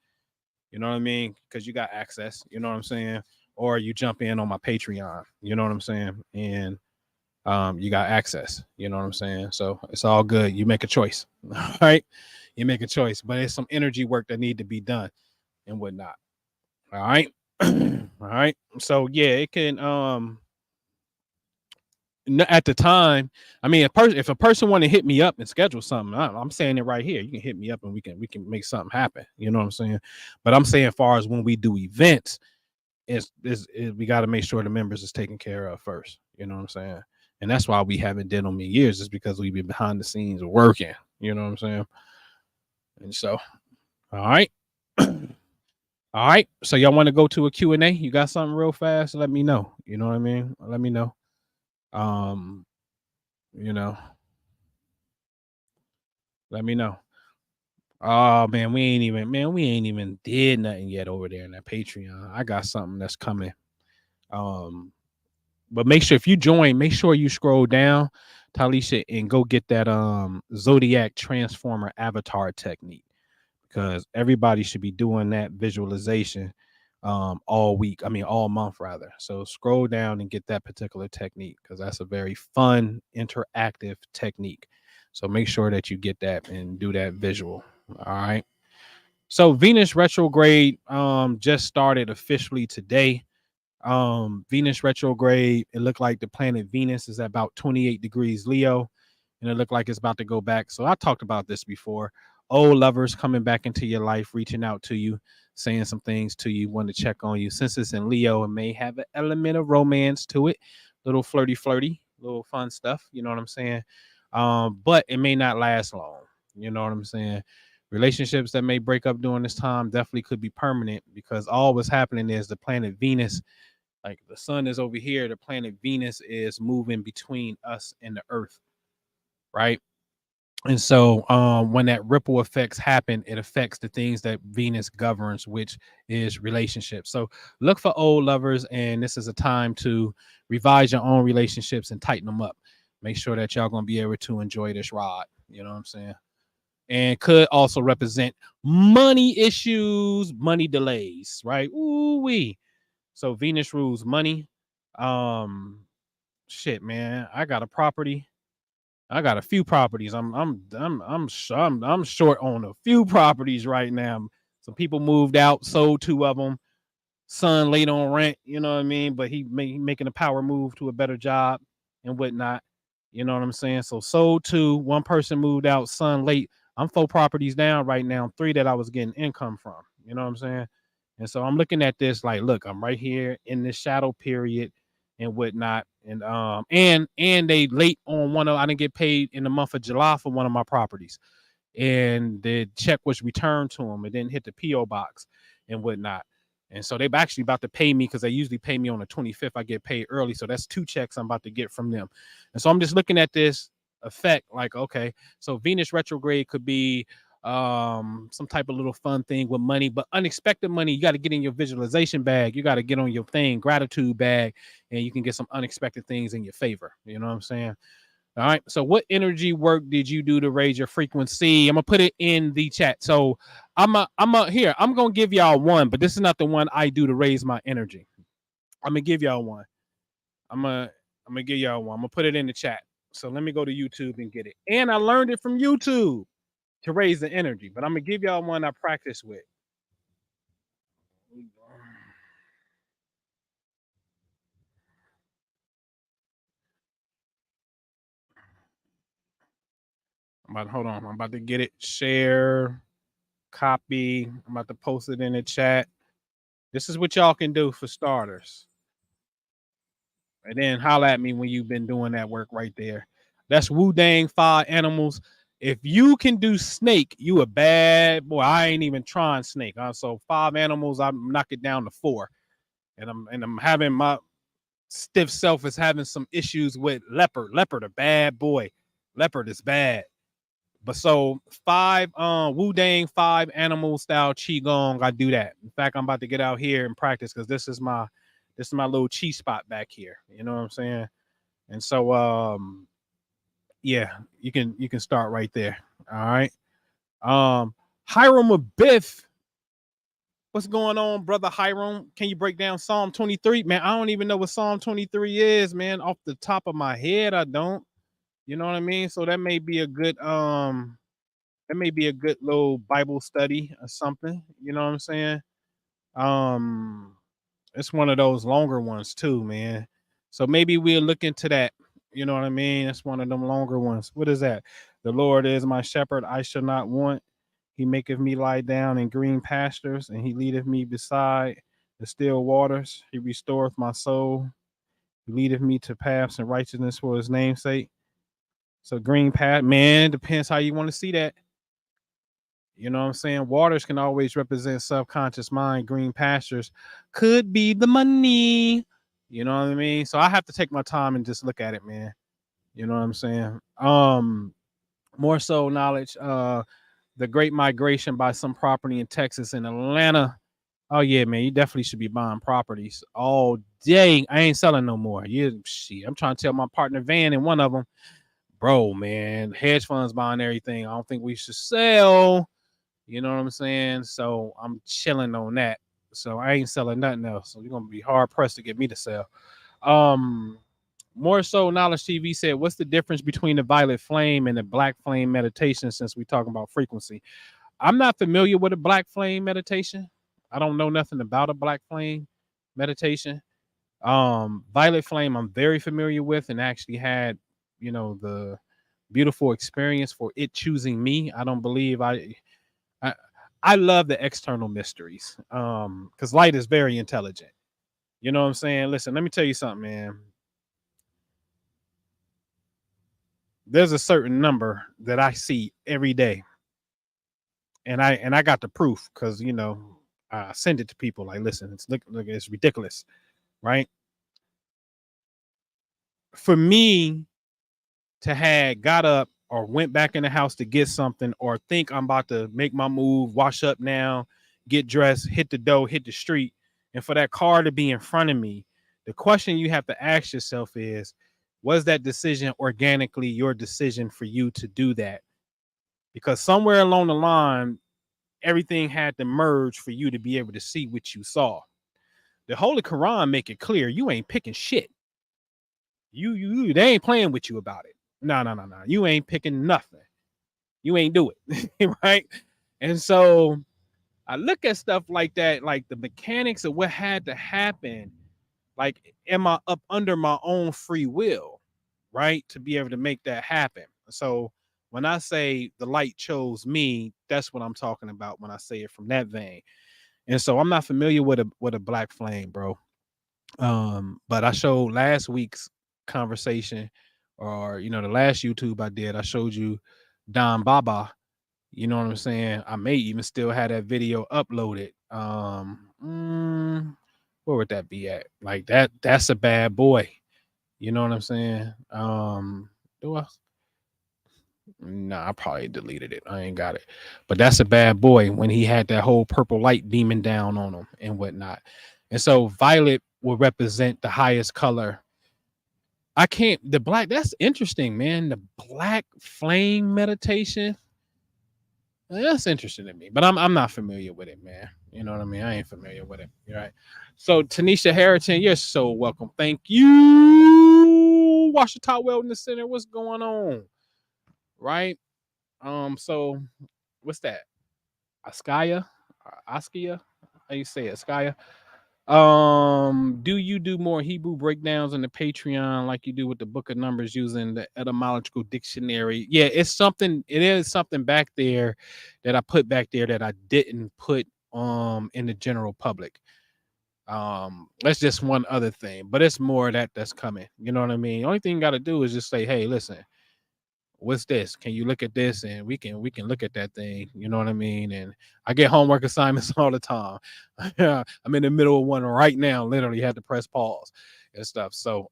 you know what I mean? Because you got access, you know what I'm saying? Or you jump in on my Patreon, you know what I'm saying? And you got access, you know what I'm saying? So it's all good. You make a choice. All right. You make a choice, but it's some energy work that need to be done and whatnot. All right. All right. So yeah, it can at the time, I mean, if a person want to hit me up and schedule something, I'm saying it right here. You can hit me up and we can make something happen. You know what I'm saying? But I'm saying, as far as when we do events, we got to make sure the members is taken care of first. You know what I'm saying? And that's why we haven't done them in years, is because we've been behind the scenes working. You know what I'm saying? And so, all right. All right. So y'all want to go to a Q&A? You got something real fast? Let me know. You know what I mean? Let me know. You know, let me know. Oh man, we ain't even did nothing yet over there in that Patreon. I got something that's coming. But make sure, if you join, make sure you scroll down, Talisha, and go get that Zodiac Transformer avatar technique, because everybody should be doing that visualization all week. I mean, all month rather. So scroll down and get that particular technique, because that's a very fun, interactive technique. So make sure that you get that and do that visual. All right. So Venus retrograde just started officially today. Venus retrograde, it looked like the planet Venus is at about 28 degrees Leo, and it looked like it's about to go back. So I talked about this before. Old lovers coming back into your life, reaching out to you, saying some things to you, want to check on you. Since it's in Leo, it may have an element of romance to it, little flirty, little fun stuff. You know what I'm saying? But it may not last long. You know what I'm saying? Relationships that may break up during this time definitely could be permanent, because all what's happening is the planet Venus, like the sun is over here, the planet Venus is moving between us and the earth, right? And so when that ripple effects happen, it affects the things that Venus governs, which is relationships. So look for old lovers, and this is a time to revise your own relationships and tighten them up. Make sure that y'all gonna be able to enjoy this ride. You know what I'm saying? And could also represent money issues, money delays, right? Ooh wee. So Venus rules money. Um, shit, man. I got a property. I got a few properties. I'm short on a few properties right now. Some people moved out, sold 2 of them. Son late on rent, you know what I mean? But he making a power move to a better job and whatnot. You know what I'm saying? So sold 2, one person moved out, son late. I'm 4 properties down right now, 3 that I was getting income from. You know what I'm saying? And so I'm looking at this like, look, I'm right here in this shadow period and whatnot. And they late on one of, I didn't get paid in the month of July for one of my properties. And the check was returned to them. It didn't hit the P.O. box and whatnot. And so they're actually about to pay me, because they usually pay me on the 25th. I get paid early. So that's 2 checks I'm about to get from them. And so I'm just looking at this effect like, okay, so Venus retrograde could be some type of little fun thing with money, but unexpected money. You got to get in your visualization bag. You got to get on your thing, gratitude bag, and you can get some unexpected things in your favor. You know what I'm saying? All right. So what energy work did you do to raise your frequency? I'm gonna put it in the chat. So I'm gonna give y'all one, but this is not the one I do to raise my energy. I'm gonna give y'all one. I'm gonna give y'all one. I'm gonna put it in the chat. So let me go to YouTube and get it. And I learned it from YouTube to raise the energy, but I'm gonna give y'all one I practice with. Hold on. I'm about to get it. Share, copy. I'm about to post it in the chat. This is what y'all can do for starters. And then holla at me when you've been doing that work right there. That's Wu Dang 5 animals. If you can do snake, you a bad boy. I ain't even trying snake. So 5 animals, I knock it down to 4. And I'm having my stiff self is having some issues with leopard. Leopard, a bad boy. Leopard is bad. But so 5 Wu Dang 5 animal style qigong, I do that. In fact, I'm about to get out here and practice, because this is my little chi spot back here. You know what I'm saying? And so yeah, you can start right there. All right. Hiram Abiff, what's going on, brother Hiram? Can you break down Psalm 23? Man, I don't even know what Psalm 23 is, man. Off the top of my head, I don't. You know what I mean? So that may be a good That may be a good little Bible study or something. You know what I'm saying? Um, it's one of those longer ones too, man. So maybe we'll look into that. You know what I mean? It's one of them longer ones. What is that? The Lord is my shepherd; I shall not want. He maketh me lie down in green pastures, and he leadeth me beside the still waters. He restoreth my soul. He leadeth me to paths and righteousness for his name's sake. So green path, man, depends how you want to see that. You know what I'm saying? Waters can always represent subconscious mind. Green pastures could be the money. You know what I mean? So I have to take my time and just look at it, man. You know what I'm saying? More so knowledge. The Great Migration by some property in Texas and Atlanta. Oh yeah, man, you definitely should be buying properties all day. I ain't selling no more. You shit. I'm trying to tell my partner Van and one of them, bro, man, hedge funds buying everything. I don't think we should sell. You know what I'm saying? So I'm chilling on that. So I ain't selling nothing else. So you're gonna be hard pressed to get me to sell. Um, More so knowledge TV said, what's the difference between the violet flame and the black flame meditation? Since we talking about frequency, I'm not familiar with a black flame meditation. I don't know nothing about a black flame meditation. Violet flame, I'm very familiar with, and actually had, the beautiful experience for it choosing me. I don't believe I, I love the external mysteries. Because light is very intelligent. You know what I'm saying? Listen, let me tell you something, man. There's a certain number that I see every day, and I got the proof because I send it to people. Like, listen, look, it's ridiculous, right? For me to have got up or went back in the house to get something, or think I'm about to make my move, wash up now, get dressed, hit the door, hit the street, and for that car to be in front of me, the question you have to ask yourself is, was that decision organically your decision for you to do that? Because somewhere along the line, everything had to merge for you to be able to see what you saw. The Holy Quran make it clear you ain't picking shit. You they ain't playing with you about it. No. You ain't picking nothing. You ain't do it. Right? And so I look at stuff like that, like the mechanics of what had to happen. Like, am I up under my own free will, right? To be able to make that happen. So when I say the light chose me, that's what I'm talking about when I say it from that vein. And so I'm not familiar with a black flame, bro. But I showed last week's conversation, or the last YouTube I did, I showed you Don Baba. You know what I'm saying? I may even still have that video uploaded. Where would that be at? Like that's a bad boy. You know what I'm saying? Do I? Nah, I probably deleted it. I ain't got it. But that's a bad boy when he had that whole purple light beaming down on him and whatnot. And so violet will represent the highest color. I can't the black, that's interesting, man. The black flame meditation. That's interesting to me, but I'm not familiar with it, man. You know what I mean? I ain't familiar with it. You're right. So Tanisha Harrington, you're so welcome. Thank you. Washington Wellness Center. What's going on? Right? So what's that? Askaya? Askia? How you say it? Askaya? Do you do more Hebrew breakdowns in the Patreon like you do with the Book of Numbers using the etymological dictionary? Yeah, it is something back there that I put back there that I didn't put in the general public. That's just one other thing, but it's more that's coming. You know what I mean? Only thing you gotta do is just say, hey, listen, what's this? Can you look at this? And we can look at that thing. You know what I mean? And I get homework assignments all the time. I'm in the middle of one right now. Literally had to press pause and stuff. So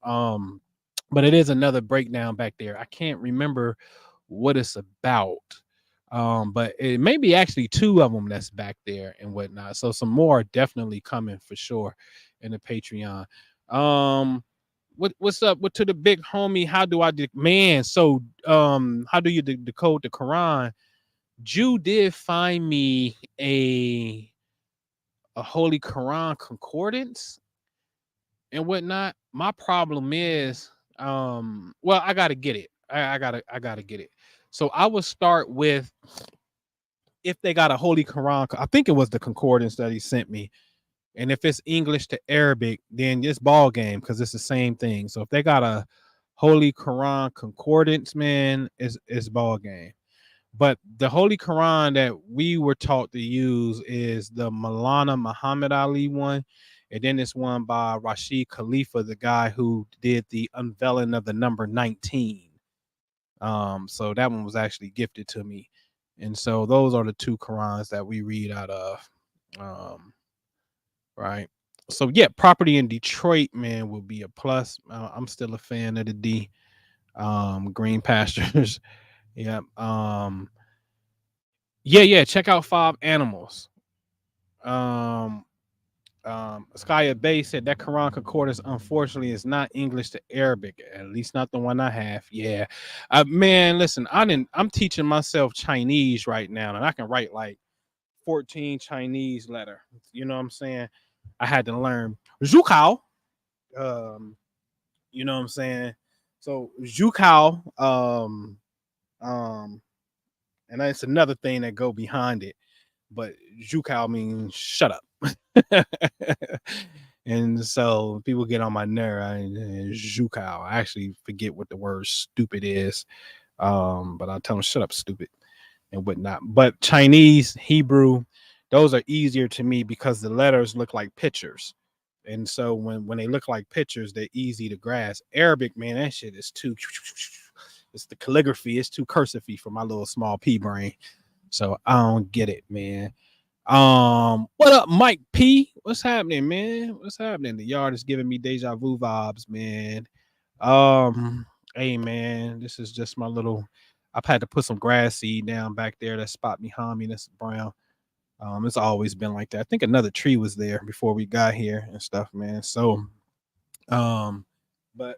but it is another breakdown back there. I can't remember what it's about. But it may be actually two of them that's back there and whatnot. So some more are definitely coming for sure in the Patreon. What's up? What to the big homie? How do I man? So how do you decode the Quran? Jew did find me a Holy Quran concordance and whatnot. My problem is, well, I gotta get it. I gotta get it. So I would start with if they got a Holy Quran, I think it was the concordance that he sent me. And if it's English to Arabic, then it's ball game because it's the same thing. So if they got a Holy Quran concordance, man, it's ball game. But the Holy Quran that we were taught to use is the Maulana Muhammad Ali one. And then this one by Rashid Khalifa, the guy who did the unveiling of the number 19. So that one was actually gifted to me. And so those are the two Qurans that we read out of. Right. So yeah, property in Detroit, man, will be a plus. I'm still a fan of the D. Green pastures. Yeah. Yeah. Check out Five Animals. Skya Bay said that Quran concordance unfortunately is not English to Arabic, at least not the one I have. Yeah. Man, listen, I'm teaching myself Chinese right now, and I can write like 14 Chinese letter. You know what I'm saying? I had to learn Zhukao. You know what I'm saying? So Zhukao, and that's another thing that go behind it. But Zhukao means shut up. And so people get on my nerve. Zhukao. I actually forget what the word stupid is. But I tell them shut up, stupid, and whatnot. But Chinese, Hebrew, those are easier to me because the letters look like pictures. And so when they look like pictures, they're easy to grasp. Arabic, man, that shit is too, it's the calligraphy, it's too cursive for my little small pea brain. So I don't get it, man. What up, Mike P? What's happening, man? What's happening? The yard is giving me deja vu vibes, man. Hey man, this is just my little, I've had to put some grass seed down back there. That spot behind me, that's brown. It's always been like that. I think another tree was there before we got here and stuff, man. So but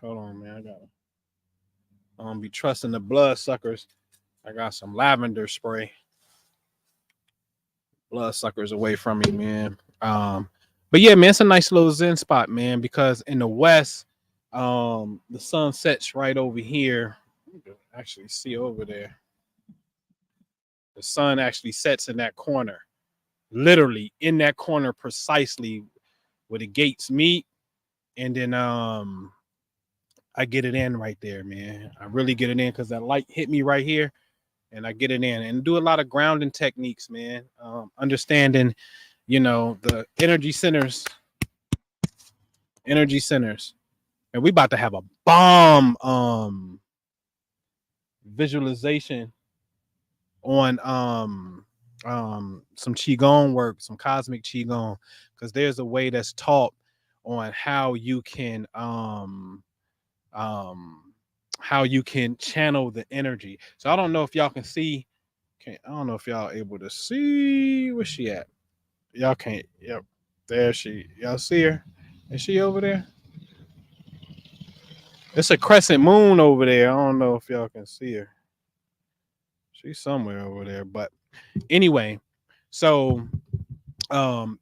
hold on, man. I gotta be trusting the blood suckers. I got some lavender spray. Blood suckers away from me, man. But yeah, man, it's a nice little zen spot, man, because in the west, the sun sets right over here. You can actually see over there. The sun actually sets in that corner, literally in that corner, precisely where the gates meet. And then I get it in right there, man. I really get it in because that light hit me right here, and I get it in and do a lot of grounding techniques, man. Understanding, the energy centers. And we about to have a bomb visualization on some qigong work, some cosmic qigong, because there's a way that's taught on how you can channel the energy. So I don't know if y'all can see. I don't know if y'all able to see where she at. Y'all can't. Yep, there she. Y'all see her? Is she over there? It's a crescent moon over there. I don't know if y'all can see her. She's somewhere over there. But anyway, so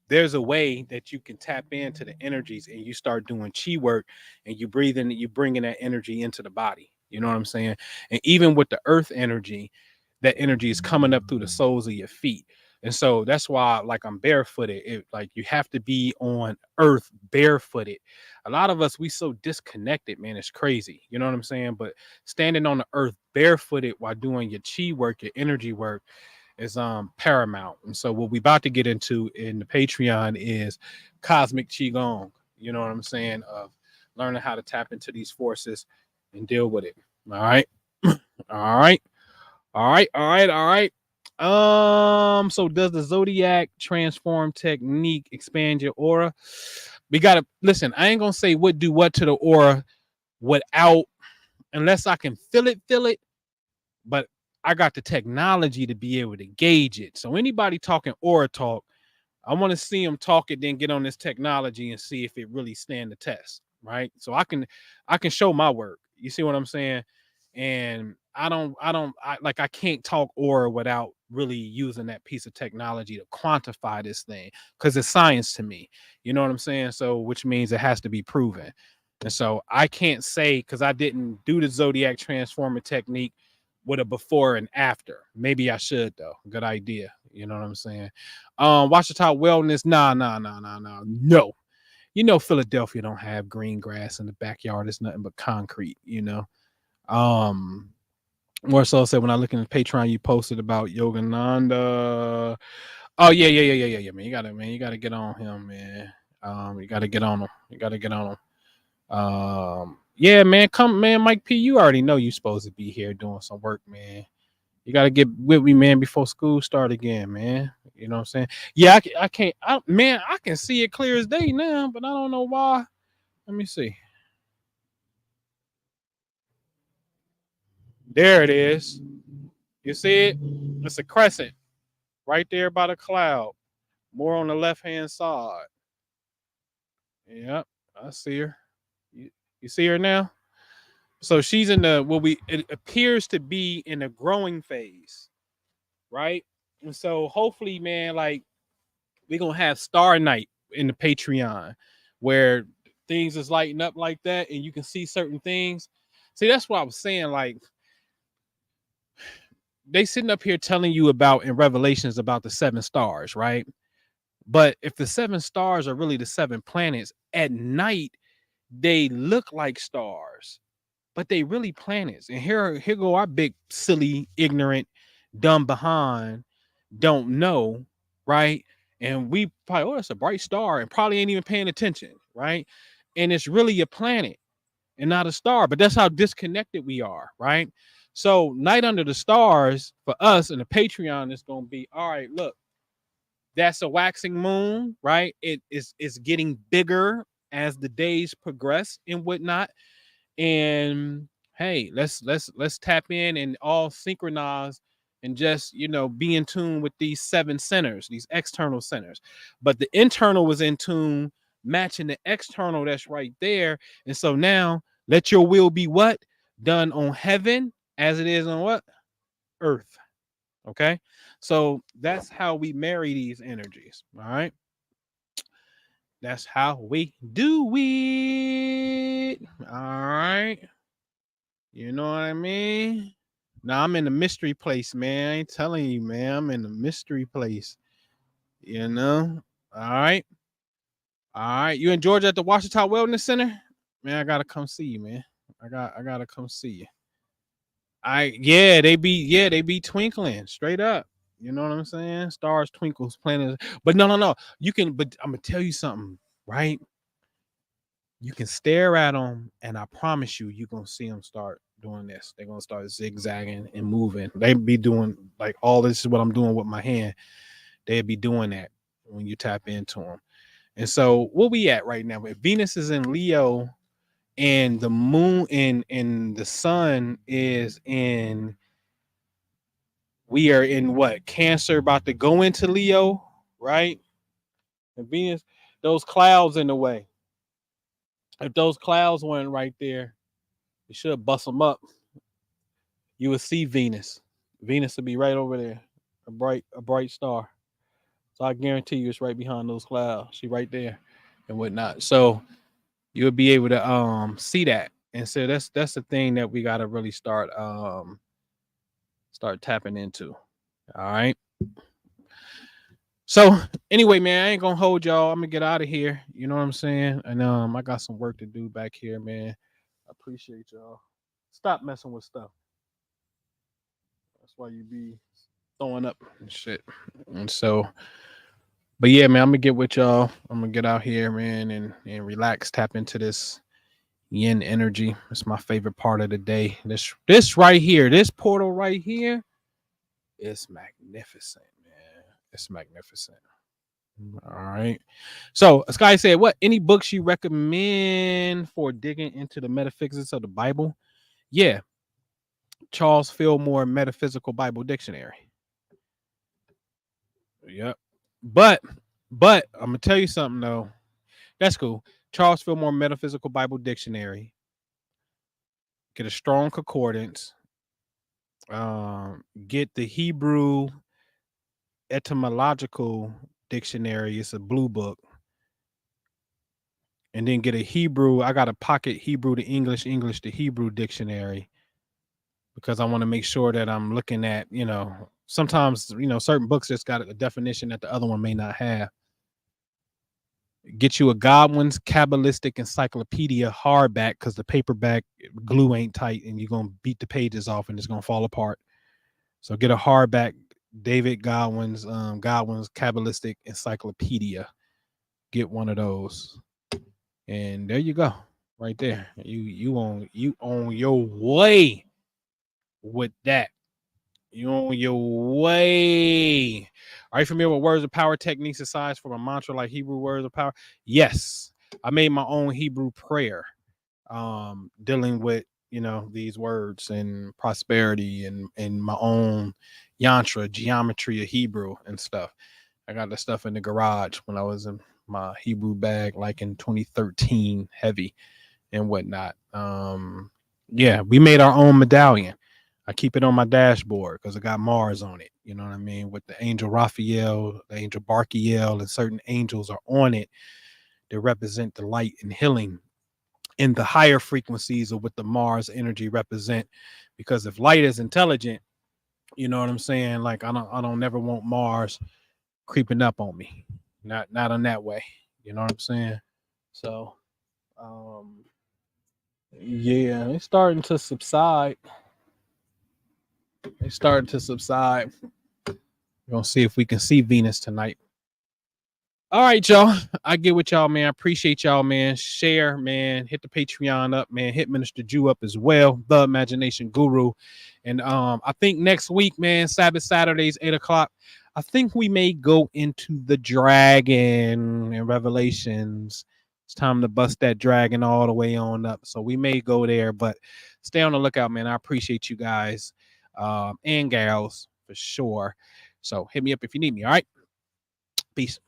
there's a way that you can tap into the energies and you start doing chi work, and you breathe in, you bringing that energy into the body. You know what I'm saying? And even with the earth energy, that energy is coming up through the soles of your feet. And so that's why, like, I'm barefooted. Like, you have to be on earth barefooted. A lot of us, we so disconnected, man. It's crazy. You know what I'm saying? But standing on the earth barefooted while doing your chi work, your energy work, is paramount. And so what we about to get into in the Patreon is cosmic qigong. You know what I'm saying? Of learning how to tap into these forces and deal with it. All right. All right. So does the zodiac transform technique expand your aura? We gotta listen. I ain't gonna say what do what to the aura without, unless I can feel it. But I got the technology to be able to gauge it. So anybody talking aura talk, I want to see them talk it, then get on this technology and see if it really stand the test, right? So I can show my work. You see what I'm saying? And I can't talk aura without really using that piece of technology to quantify this thing, because it's science to me. You know what I'm saying? So which means it has to be proven. And so I can't say, because I didn't do the zodiac transformer technique, with a before and after. Maybe I should though. Good idea. You know what I'm saying? Washita Wellness. No. You know, Philadelphia don't have green grass in the backyard. It's nothing but concrete, you know. Um, More so said when I look in the Patreon you posted about Yogananda. Oh yeah, man. You gotta get on him, man. You gotta get on him. You gotta get on him. Yeah, man, come, man, Mike P. You already know you supposed to be here doing some work, man. You gotta get with me, man, before school start again, man. You know what I'm saying? Yeah, I can't, man. I can see it clear as day now, but I don't know why. Let me see. There it is. You see it? It's a crescent right there by the cloud. More on the left hand side. Yep, I see her. You see her now? So she's in the it appears to be in a growing phase, right? And so hopefully, man, like we're gonna have Star Night in the Patreon where things is lighting up like that and you can see certain things. See, that's what I was saying. Like they sitting up here telling you about in Revelations about the 7 stars, right? But if the 7 stars are really the 7 planets, at night they look like stars, but they really planets. And here go our big, silly, ignorant, dumb behind, don't know, right? And we probably, oh, it's a bright star, and probably ain't even paying attention, right? And it's really a planet and not a star. But that's how disconnected we are, right? So night under the stars for us and the Patreon is gonna be all right. Look, that's a waxing moon, right? It is getting bigger as the days progress and whatnot. And hey, let's tap in and all synchronize and just, you know, be in tune with these 7 centers, these external centers. But the internal was in tune, matching the external that's right there. And so now let your will be what? Done on heaven as it is on what? Earth. Okay. So that's how we marry these energies. All right. That's how we do it. All right. You know what I mean? Now I'm in the mystery place, man. I ain't telling you, man. I'm in the mystery place. You know? All right. All right. You in Georgia at the Washita Wellness Center? Man, I gotta come see you, man. I gotta come see you. They be twinkling straight up. You know what I'm saying? Stars, twinkles, planets. But no. You can, but I'm gonna tell you something, right? You can stare at them, and I promise you, you're gonna see them start doing this. They're gonna start zigzagging and moving. They be doing like all this is what I'm doing with my hand. They'd be doing that when you tap into them. And so, what we at right now? If Venus is in Leo, and the moon and the sun is in, we are in what? Cancer, about to go into Leo, right? And Venus, those clouds in the way. If those clouds weren't right there, you should bust them up. You would see Venus. Venus would be right over there, a bright star. So I guarantee you, it's right behind those clouds. She right there, and whatnot. So you would be able to see that. And so that's the thing that we got to really start tapping into. All right. So anyway, man, I ain't gonna hold y'all. I'm gonna get out of here. You know what I'm saying? And I got some work to do back here, man. I appreciate y'all. Stop messing with stuff. That's why you be throwing up and shit. And so, but yeah, man, I'm gonna get with y'all. I'm gonna get out here, man, and relax, tap into this yin energy. It's my favorite part of the day. This right here, this portal right here, is magnificent, man. It's magnificent. All right. So Sky said, what any books you recommend for digging into the metaphysics of the Bible? Yeah, Charles Fillmore Metaphysical Bible Dictionary. Yep. But I'm gonna tell you something though. That's cool. Charles Fillmore Metaphysical Bible Dictionary. Get a strong concordance. Get the Hebrew etymological dictionary. It's a blue book. And then get a Hebrew. I got a pocket Hebrew to English, English to Hebrew dictionary. because I want to make sure that I'm looking at, sometimes, certain books just got a definition that the other one may not have. Get you a Godwin's Kabbalistic Encyclopedia hardback, because the paperback glue ain't tight and you're going to beat the pages off and it's going to fall apart. So get a hardback David Godwin's Kabbalistic Encyclopedia. Get one of those. And there you go. Right there. You on your way with that. You on your way. Are you familiar with words of power techniques aside from a mantra like Hebrew words of power? Yes. I made my own Hebrew prayer, dealing with, these words and prosperity and my own yantra, geometry of Hebrew and stuff. I got the stuff in the garage when I was in my Hebrew bag, like in 2013, heavy and whatnot. Yeah, we made our own medallion. I keep it on my dashboard because it got Mars on it. You know what I mean? With the angel Raphael, the angel Barkiel, and certain angels are on it. They represent the light and healing in the higher frequencies of what the Mars energy represent. Because if light is intelligent, you know what I'm saying? Like I don't never want Mars creeping up on me. Not in that way. You know what I'm saying? So yeah, it's starting to subside. We're gonna see if we can see Venus tonight. All right, y'all. I get with y'all, man. I appreciate y'all, man. Share, man. Hit the Patreon up, man. Hit Minister Jew up as well. The Imagination Guru. And I think next week, man, Sabbath Saturdays, 8:00. I think we may go into the dragon and Revelations. It's time to bust that dragon all the way on up. So we may go there, but stay on the lookout, man. I appreciate you guys and gals for sure. So hit me up if you need me. All right. Peace.